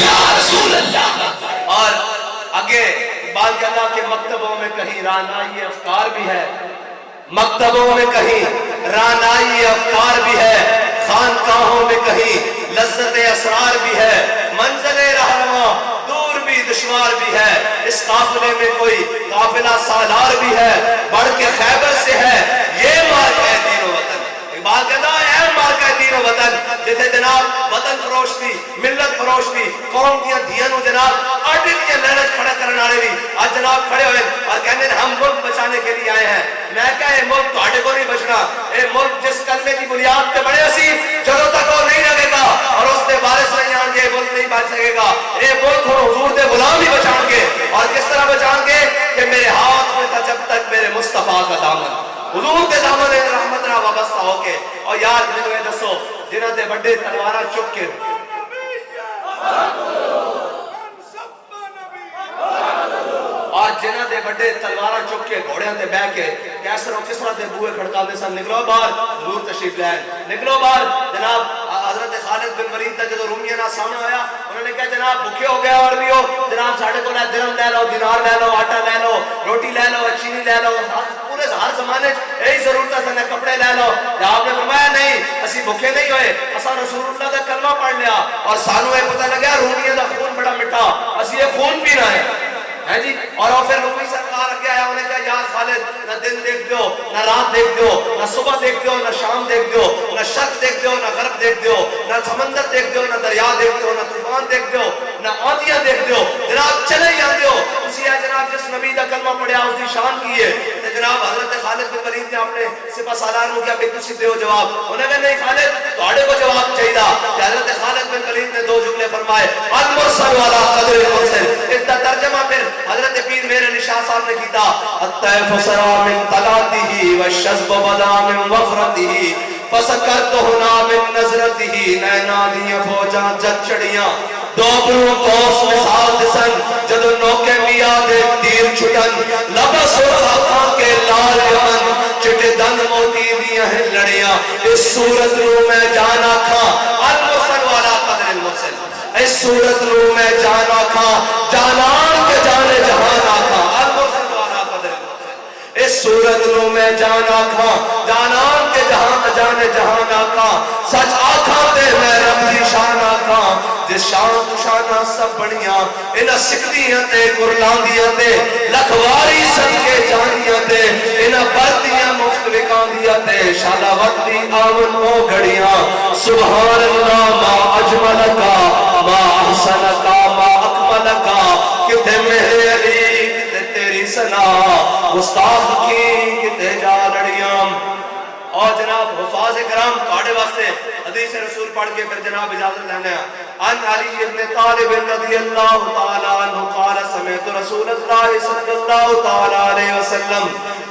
یا رسول اللہ اور آگے بات کرنا کہ مکتبوں میں کہیں رانائی افکار بھی ہے مکتبوں میں کہیں رانائی افکار بھی ہے خانقاہوں میں کہیں لذت اسرار بھی ہے منزل رہنما دور بھی دشوار بھی ہے اس قافلے میں کوئی قافلہ سالار بھی ہے بڑھ کے خیبر سے ہے یہ مارکہ دین و وطن اقبال کہتا ہے اے مارکہ دین و وطن جیسے جناب وطن فروش بھی ملت فروش بھی قوم کیا دھیانوں جناب آٹے دیا محنت کھڑا کرنے والے بھی آج جناب کھڑے ہوئے اور کہنے ہم ملک بچانے کے لیے آئے ہیں میں کہا یہ ملک تو آٹے کو نہیں بچنا اے ملک جس کلمے کی بنیاد پہ بڑے اسی جدوں تک وہ نہیں لگے گا اور اس سے بارش نہیں آن گے ملک نہیں بچ سکے گا اے ملک ہم حضور دے غلام بھی بچان گے اور کس طرح بچان گے کہ میرے ہاتھ میں تھا جب تک میرے مصطفیٰ کا دامن حضور کے دامن رحمت نہ وابستہ ہو کے اور یار مجھے دسو جنہاں دے بڑے تلوارہ چک کے اور جنہاں دے بڑے تلوارہ چک کے گھوڑیاں تے بہ کے کیسر و کسرا دے بوئے کھڑکا دے سن نکلو باہر حضور تشریف لائیں نکلو باہر جناب حضرت خالد بن ولید دا جدو رومیہ نہ سامنے آیا انہوں نے کہا جناب بھوکے ہو گیا اور بھی ہو جناب ساڑھے کو لے درہم لے لو دینار لے لو آٹا لے لو روٹی لے لو چینی لے لو پورے ہر زمانے یہی ضرورت ہے کپڑے لے لو آپ نے فرمایا نہیں اسی بھوکے نہیں ہوئے اسا رسول اللہ دا کلمہ پڑھ لیا اور سانو یہ پتہ لگا رومیہ دا خون بڑا مٹھا اسی یہ خون پینا ہے جی اور پھر رومی سرکار اگے آیا انہیں کہا یا خالد نہ دن دیکھ دیو نہ رات دیکھ دیو نہ صبح دیکھ دیو نہ شام دیکھ دیو نہ شرق دیکھ دیو نہ غرب دیکھ دیو نہ سمندر دیکھ دیو نہ دریا دیکھ دیو نہ طوفان دیکھ دیو نہ آندیاں دیکھ دیو جناب چلے ہی آن دیو اسی ہے جناب جس نبی دا کلمہ پڑھیا اس دی شان کی ہے جناب حضرت خالد بن ولید نے اپنے سپہ سالار کو کیا بیٹو سی دیو جواب انہیں کہا نہیں خالد تواڈے کو جواب چاہیے کہ حضرت خالد بن ولید نے دو جملے فرمائے المرسل والا قدر المرسل اس کا ترجمہ پھر حضرت پیر میرے نشاہ صاحب نے کیتا الطیف سرا من طلاته والشذب بدا من وفرته فسکرتہنا من نظرته نینا دیاں فوجاں جد چڑیاں دوبروں کوس مثال دسن جدو نوکے میاں دے تیر چھٹن لبس و خاکاں کے لا اس صورت نو میں جانا کھا المرسل والا قدر المرسل اس صورت نو میں جانا کھا جانان کے جانے جہان آکھا المرسل والا قدر المرسل اس صورت نو میں جانا کھا جانان کے جہان جانے جہان آکھا سچ آکھا تے میں رب دی شان آکھا جس شان تو شانہ سب بڑیاں انہا سکھدیاں تے قرلاندیاں تے لکھواری صدقے جانیاں تے انہا بردیاں مفترکان دیا تے شالہ وقتی آمن ہو گھڑیاں سبحان اللہ ما اجملکا ما احسنکا ما اکملکا کتے مہر علی کتے تیری سنا مستاق کی کتے جا لڑیاں اور جناب حفاظ کرام پاڑے واسطے حدیث رسول پڑھ کے پھر جناب اجازت لینے ہیں عن علی ابن طالب رضی اللہ تعالی عنہ قال سمعت رسول اللہ صلی اللہ تعالی علیہ وسلم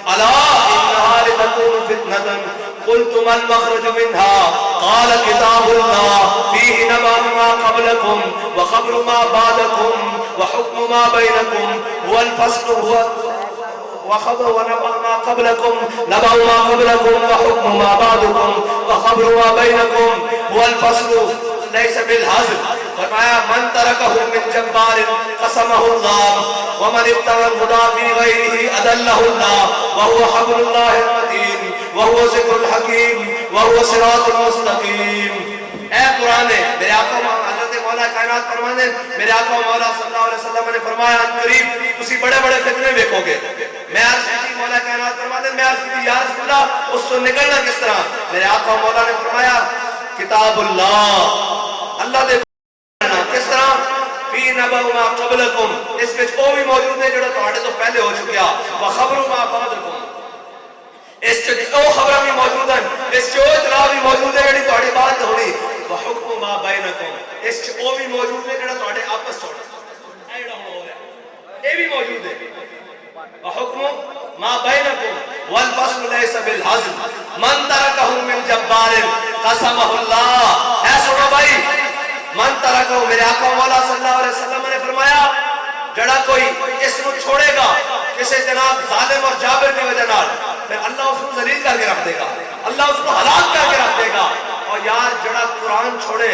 الا انہا لتکون فتنة قلت ما المخرج منها قال كتاب الله فيه نبأ ما قبلكم وخبر ما بعدكم وحكم ما بينكم هو الفصل هو وخبر ونبأ ما قبلكم نبأ ما قبلكم وحكم ما بعدكم وخبر ما بينكم هو الفصل ليس بالهزل فرمایا من ترکہ من جبار قسمہ اللہ ومن ابتغى الهدى في غيره أدله الله وهو حبل الله المتين وهو ذکر الحکیم وهو صراط المستقیم اے قرآن میرے آقا حضرت مولا کائنات فرمانے میرے آقا مولا صلی اللہ علیہ وسلم نے فرمایا ان قریب تسی بڑے بڑے فتنے دیکھو گے میں عرض کی مولا کائنات فرمانے میں عرض کی یا رسول اللہ اس سے نکلنا کس طرح میرے آقا مولا نے فرمایا کتاب اللہ اللہ دے کس طرح فی نبأ ما قبلکم اس میں وہ بھی موجود ہے جو تہاڈے تو پہلے ہو چکیا وخبر ما بعدکم اس سے او خبر بھی موجود ہیں اس سے اطلاع بھی موجود ہے جڑی تہاڈی بات ہونی وحکم ما بینکم اس سے وہ بھی موجود ہے جڑا تہاڈے آپس ہونا اے جڑا ہو رہا ہے یہ بھی موجود ہے وحکم ما بینکم والفصل لیس بالحزل من ترکہ من جبار قسمہ اللہ اے سنو بھائی من ترکہ میرے آقا مولا صلی اللہ علیہ وسلم نے فرمایا جڑا کوئی اس کو چھوڑے گا کسی جناب ظالم اور جابر کی وجہ نال پھر اللہ اس کو ذلیل کر کے رکھ دے گا اللہ اس کو ہلاک کر کے رکھ دے گا اور یار جڑا قرآن چھوڑے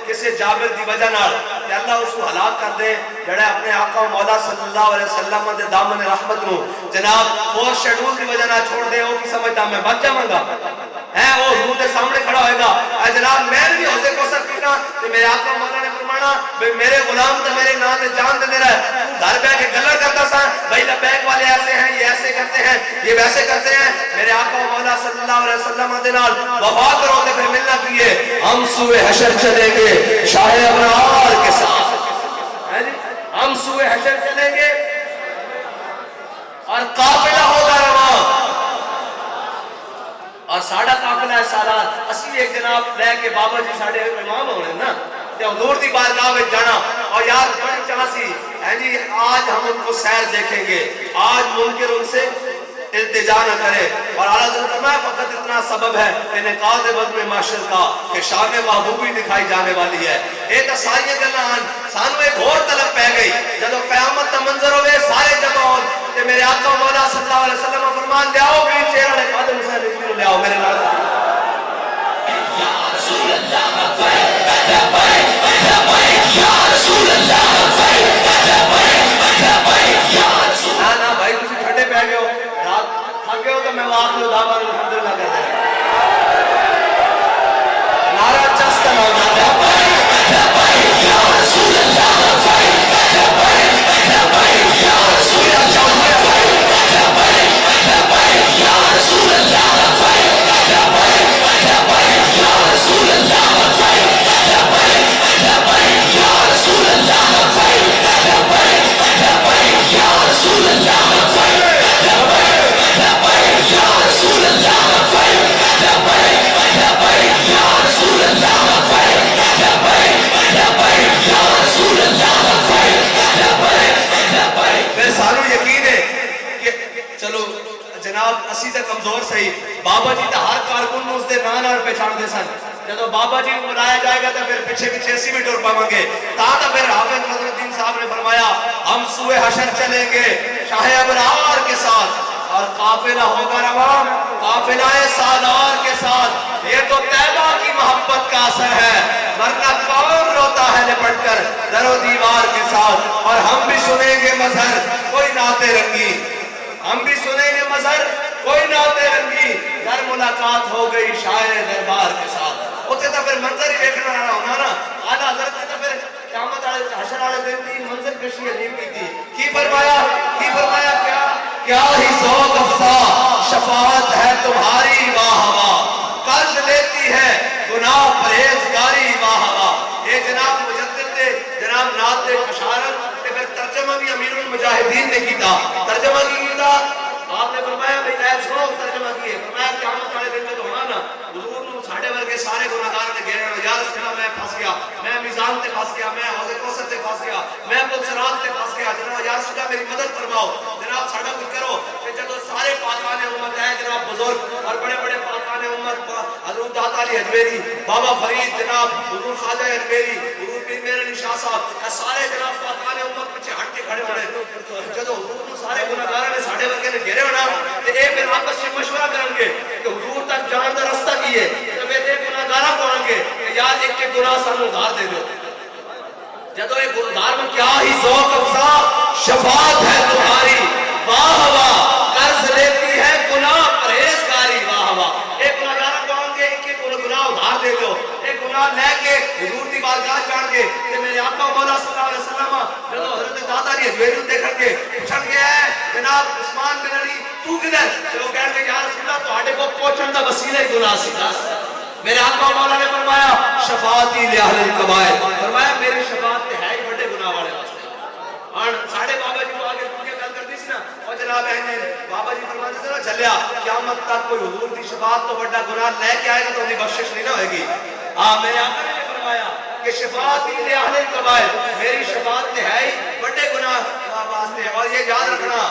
کسی جابر کی وجہ نال کہ اللہ اس کو ہلاک کر دے جڑا اپنے آقا مولا صلی اللہ علیہ وسلم دے دامن رحمت نو جناب فورس شیڈول کی وجہ نال چھوڑ دے وہ کی سمجھتا میں بچ جاواں گا ہے وہ منہ کے سامنے کھڑا ہوئے گا اے جناب میں بھی حوضے کو سر پینا کہ میرے آقا مولا نے فرمانا بھئی میرے غلام تو میرے نام سے جان دے رہا ہے گھر پہ کے گلر کرتا سا بھئی لبیک والے ایسے ہیں یہ ایسے کرتے ہیں یہ ویسے کرتے ہیں میرے آقا مولا صلی اللہ علیہ وسلم دے نال وفا کرو تے پھر ملنا کیے ہم سوئے حشر چلیں گے شاہ ابرار کے ساتھ ہم سوئے حشر چلیں گے اور قافلہ ہوگا رواں اور ساڑھا قافلہ ہے سالات اسی ایک جناب لے کے بابا جی ساڑھے امام ہونے نا تے حضور دی بارگاہ میں جانا اور یار بڑی چاسی ہے جی آج ہم ان کو سیر دیکھیں گے آج منکر ان سے التجا نہ کرے اور اعلیٰ حضرت فرمایا فقط اتنا سبب ہے انعقاد بزم محشر کا کہ شان محبوبی دکھائی جانے والی ہے یہ تو ساری گلان سانو ایک اور طلب پہ گئی جب قیامت کا منظر ہوئے سارے جمع ہوں کہ میرے آقا مولا صلی اللہ علیہ وسلم فرمان لے آؤ گرین چہرہ نے قادم حسین رضی لے آؤ میرے نال یا رسول اللہ یا رسول اللہ نا بھائی تسی کھڑے پہ گئے ہو رات تھکے ہو تو میں آخر دعوان الحمدللہ کہتا ہے نعرہ چست کا نام یا رسول اللہ یا رسول اللہ یا رسول اسی تے کمزور سہی بابا جی تے ہر کارکن نو اس دے نام نال پہچان دے سن جدوں بابا جی کو بلایا جائے گا تے پھر پیچھے پیچھے اسی بھی ٹر پاواں گے تا پھر حافظ نصر الدین صاحب نے فرمایا ہم سوئے حشر چلیں گے شاہ ابرار کے ساتھ اور قافلہ ہوگا رواں قافلہ سالار کے ساتھ، یہ تو طیبہ کی محبت کا اثر ہے، ورنہ کون روتا ہے لپٹ کر در و دیوار کے ساتھ۔ اور ہم بھی سنیں گے مظہر کوئی نعت رنگی، ہم بھی سنیں گے مظہر کوئی نعت رنگی، در ملاقات ہو گئی شاعر دربار کے ساتھ۔ ہوتے تو پھر منظر ہی دیکھنا رہا ہونا نا، آدھا حضرت نے تو پھر قیامت حشر والے دن کی منظر کشی عظیم کی تھی۔ کی فرمایا کیا ہی ذوق افزا شفاعت ہے تمہاری واہ واہ، قرض لیتی ہے گناہ پرہیزگاری واہ واہ۔ یہ جناب مجدد نے جناب نعت بشارت نے پھر ترجمہ بھی امیر المجاہدین نے کیتا، ترجمہ کی کیتا آپ نے فرمایا بھئی اے سنو ترجمہ کیے، فرمایا قیامت والے دن جو ہونا نا حضور نے ساڑھے ورگے سارے گناہگار نے گھیرے ہوئے، یا رسول اللہ میں پھنس گیا، میں میزان تے پھنس گیا، میں حوض کوثر تے پھنس گیا، میں پل صراط تے پھنس گیا، جناب یا رسول اللہ میری مدد فرماؤ، جناب ساڑھا کچھ کرو۔ کہ جب سارے پاکان امت ہیں جناب بزرگ اور بڑے بڑے پاکان امت، حضرت داتا علی حجویری، بابا فرید جناب، حضور خواجہ اجمیری، حضور پیر میر علی شاہ صاحب، سارے جناب پاکان امت پیچھے ہٹ کے کھڑے ہوئے، جب حضور نے سارے گناہگار نے ساڑھے ورگے نے گھیرے ہونا تے اے پھر آپس میں مشورہ کریں گے کہ حضور تک جان دا رستہ کی ہے، تو پھر ایک گناہگارہ کو آئیں گے کہ یار ایک کے گناہ سانو ادھار دے دو۔ جدو ایک ادھار میں کیا ہی ذوق افزا شفاعت ہے تمہاری واہ واہ، قرض لیتی ہے گناہ پرہیزگاری واہ واہ۔ ایک گناہگارہ کو آئیں گے ایک کے گناہ ادھار دے دو، ایک گناہ لے کے حضور دی بارگاہ جان گے کہ میرے آقا مولا صلی اللہ علیہ وسلم جدو حضرت داتا علی حجویری دیکھیں گے پوچھیں گے ہے جناب عثمان بن علی تو کدھر؟ جو کہیں گے یا رسول اللہ تو ہاڈے کو پہنچن دا وسیلہ ہی گناہ سی۔ میرے آقا مولا نے فرمایا شفاعتی لأہل الکبائر، فرمایا میری شفاعت تے ہے ہی بڑے گناہ والے واسطے۔ اور ساڑھے بابا جی کو آگے پوچھے گل کرتی سی نا، اور جناب اہنے بابا جی فرماتے تھے نا چلیا قیامت تک کوئی حضور دی شفاعت تو بڑا گناہ لے کے آئے گا تو انہیں بخشش نہیں نہ ہوئے گی۔ میرے آقا نے فرمایا کہ شفاعتی لأہل الکبائر، میری شفاعت تے ہے ہی بڑے گناہ واسطے۔ اور یہ یاد رکھنا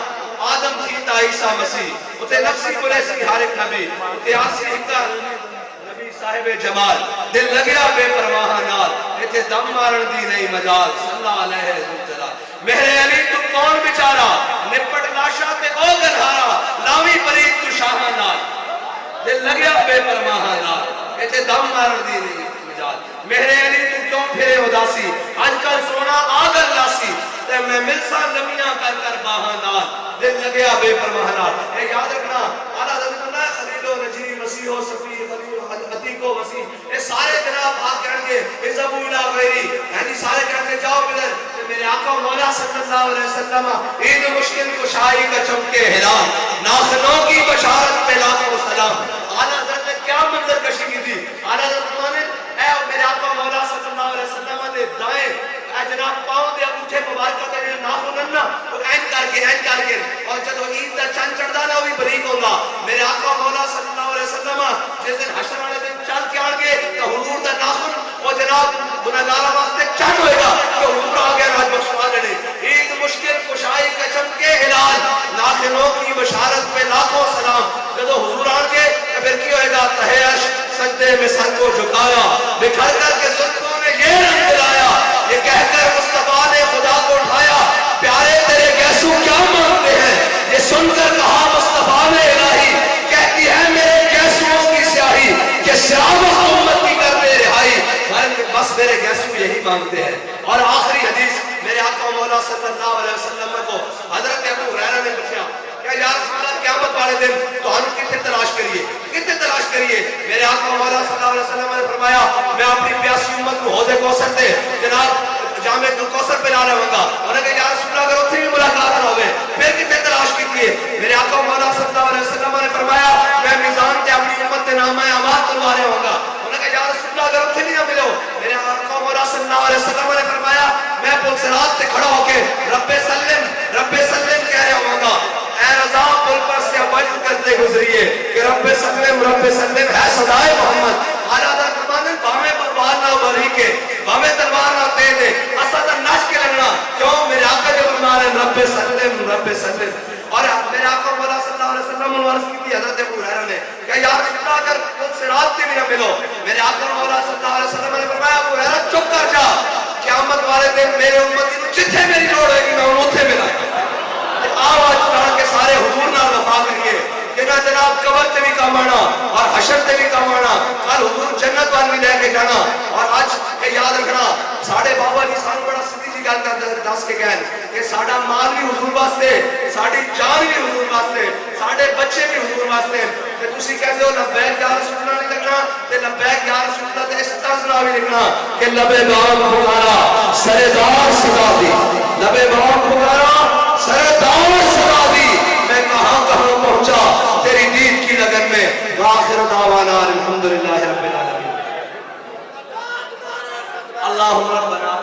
آدم تھی تا عیسیٰ مسیح، اتے نفسی قریسی ہر ایک نبی، اتے آسی ہکا نبی صاحب جمال، دل لگیا بے پرواہ نال، اتے دم مارن دی نہیں مجال، صلی اللہ علیہ وسلم۔ میرے علی تو کون بچارا، نپٹ لاشا تے او گنہارا، لاوی پرید تو شاہ نال، دل لگیا بے پرواہ نال، اتے دم مارن دی نہیں مجال۔ میرے علی تو کیوں پھرے اداسی، آج کل سونا آگر لاسی، تے میں ملسا نمیاں کر کر باہاں نال، دل لگیا بے پرواہ نال۔ اے یاد رکھنا اعلیٰ حضرت اللہ خلیل و نجری مسیح و صفی خلیل و عتیق و وسیع، اے سارے جناب آپ کہیں گے اذهبوا الی غیری، یعنی سارے کہیں گے جاؤ بدر، میرے آقا مولا صلی اللہ علیہ وسلم عید مشکل کشائی کا چمکے ہلال، ناخنوں کی بشارت پہ لاکھوں سلام۔ اعلیٰ حضرت نے کیا منظر کشی کی تھی، اعلیٰ حضرت نے اے میرے آقا مولا صلی اللہ علیہ وسلم دے دائیں اے جناب پاؤں دے انگوٹھے مبارکہ تے جڑے ناخن نا وہ اینج کر کے اور جدو عید دا چند چڑھدا نا وہ بھی بریک ہوگا۔ میرے آقا مولا صلی اللہ علیہ وسلم جس دن حشر والے دن چل کے آن گے تو حضور دا ناخن وہ جناب گناہگاراں واسطے چند ہوئے گا کہ حضور آ گیا راج بخشوا دینے۔ عید مشکل کشائی کا چمکے ہلال، ناخنوں کی بشارت پہ لاکھوں سلام۔ جدو حضور آن گے تو پھر کی ہوئے گا تہے عرش سجدے میں سر کو جھکایا، بکھر کر کے زلفوں میں یہ رنگ دلایا، یہ کہہ کر مصطفیٰ نے خدا کو اٹھایا، پیارے تیرے گیسو کیا مانگتے ہیں، یہ سن کر کہا مصطفیٰ نے الہی، کہتی ہے میرے گیسوؤں کی سیاہی کہ سیاوہ امت کی کر دے رہائی، بس میرے گیسو یہی مانگتے ہیں۔ اور آخری حدیث میرے آقا مولا صلی اللہ علیہ وسلم کو حضرت ابو ہریرہ نے پوچھا کہ یا رسول اللہ قیامت والے دن تو ہم کتنے تلاش کریے، کتنے تلاش کریے؟ میرے آقا مولا صلی اللہ علیہ وسلم نے فرمایا میں اپنی پیاسی امت کو حوض کوثر سے جناب جامع کوثر پہ لا رہا گا۔ انہوں نے کہا یا رسول اللہ اگر اتنی بھی ملاقات نہ ہوئے پھر کتنے تلاش کیجیے؟ میرے آقا مولا صلی اللہ علیہ وسلم نے فرمایا میں میزان تے اپنی امت کے نامہ اعمال تلوا رہا ہوں گا۔ انہوں نے کہا یا رسول اللہ اگر اتنی نہ ملو، میرے آقا مولا صلی اللہ علیہ وسلم نے فرمایا میں پل صراط تے کھڑا ہو کے رب سلم کہہ رہا ہوں گا، اے رضا پل پر سے وجد کرتے گزریے کہ رب سلم ہے صدائے محمد۔ اعلیٰ حضرت فرماتے باہیں بلوار نہ بری کے باہیں تلوار نہ دے دے اسد نش کے لگنا کیوں میرے آقا جو فرما رہے رب سلم۔ اور میرے آقا مولا صلی اللہ علیہ وسلم نے عرض کی تھی حضرت ابو ہریرہ نے کہ یا رسول اللہ اگر پل صراط سے بھی نہ ملو، میرے آقا مولا صلی اللہ علیہ وسلم نے فرمایا ابو ہریرہ چپ کر جا، قیامت والے دن میرے امتی کو جتھے میری لوڑ ہوئے گی میں انہوں اتھے ملا۔ آواز چڑھا کے سارے حضور نہ وفا کریے کہ نہ جناب قبر تے بھی کام آنا اور حشر تے بھی کام آنا، کل حضور جنت وال بھی لے کے جانا. اور آج یہ یاد رکھنا ساڑھے بابا جی سانو بڑا سیدھی جی گل کر دس کے کہن کہ ساڈا مال بھی حضور واسطے، ساڈی جان بھی حضور واسطے، ساڈے بچے بھی حضور واسطے. تے تسی کہندے ہو لبیک یا رسول اللہ نہیں لکھنا، تے لبیک یا رسول اللہ تے اس طرح نہ بھی لکھنا کہ لبے باغ پکارا سردار صدا دی، لبے باغ پکارا سردار صدا دی، میں کہاں کہاں پہنچا تیری دین کی لگن میں. وآخر دعوانا الحمدللہ رب العالمین. اللہم ربنا